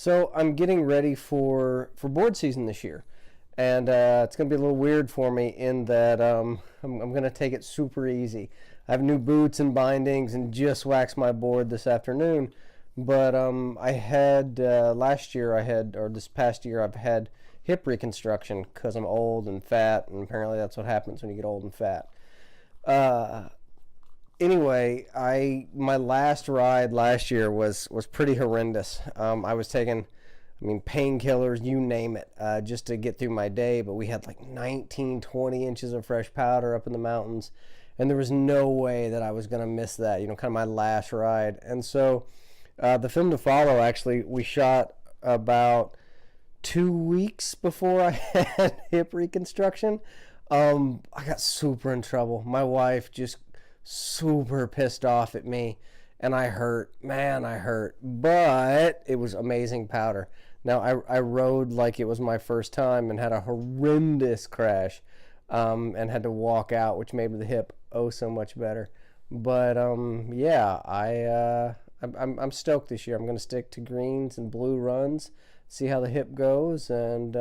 So I'm getting ready for board season this year, and it's going to be a little weird for me in that I'm going to take it super easy. I have new boots and bindings and just waxed my board this afternoon, but I had this past year I've had hip reconstruction because I'm old and fat, and apparently that's what happens when you get old and fat. Anyway, my last ride last year was pretty horrendous. I was taking, painkillers, you name it, just to get through my day. But we had like 19, 20 inches of fresh powder up in the mountains, and there was no way that I was going to miss that, kind of my last ride. And so the film to follow, actually, we shot about 2 weeks before I had hip reconstruction. I got super in trouble. My wife just super pissed off at me, and I hurt, but it was amazing powder. Now I rode like it was my first time and had a horrendous crash, and had to walk out, which made the hip so much better. But yeah, I'm stoked this year. I'm going to stick to greens and blue runs, see how the hip goes, and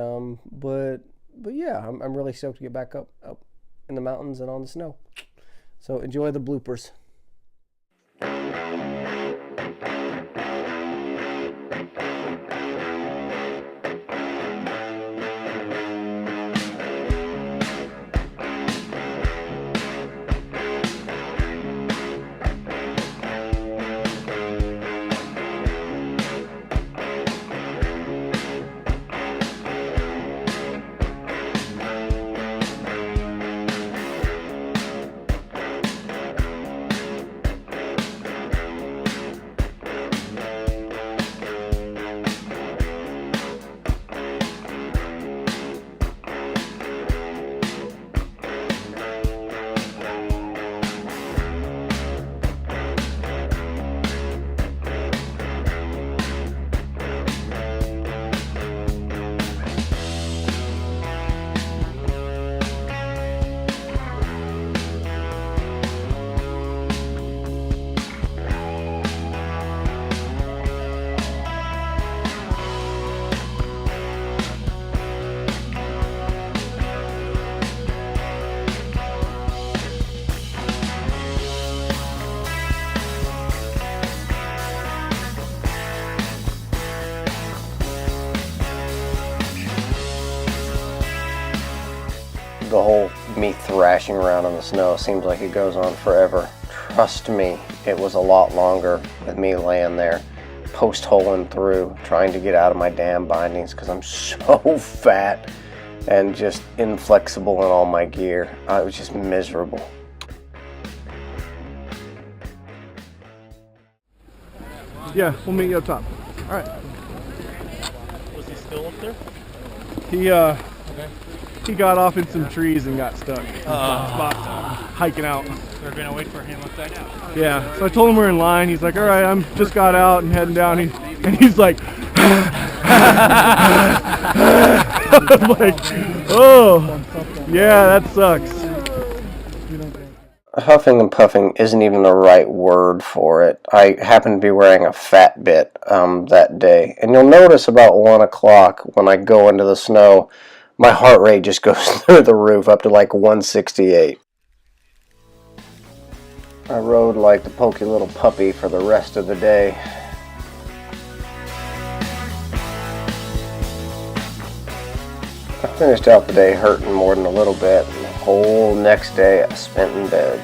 but yeah, I'm really stoked to get back up in the mountains and on the snow. So enjoy the bloopers. The whole me thrashing around in the snow seems like it goes on forever. Trust me, it was a lot longer with me laying there, post-holing through, trying to get out of my damn bindings because I'm so fat and just inflexible in all my gear. It was just miserable. Yeah, we'll meet you up top. All right. Was he still up there? He got off in some trees and got stuck. Spot hiking out. We're gonna wait for him upside down. Yeah, so I told him we're in line. He's like, all right, I'm just got out and heading down. And he's like, I'm like, oh, yeah, that sucks. Huffing and puffing isn't even the right word for it. I happen to be wearing a fat bit that day. And you'll notice about 1 o'clock when I go into the snow, my heart rate just goes through the roof up to like 168. I rode like the pokey little puppy for the rest of the day. I finished out the day hurting more than a little bit, and the whole next day I spent in bed.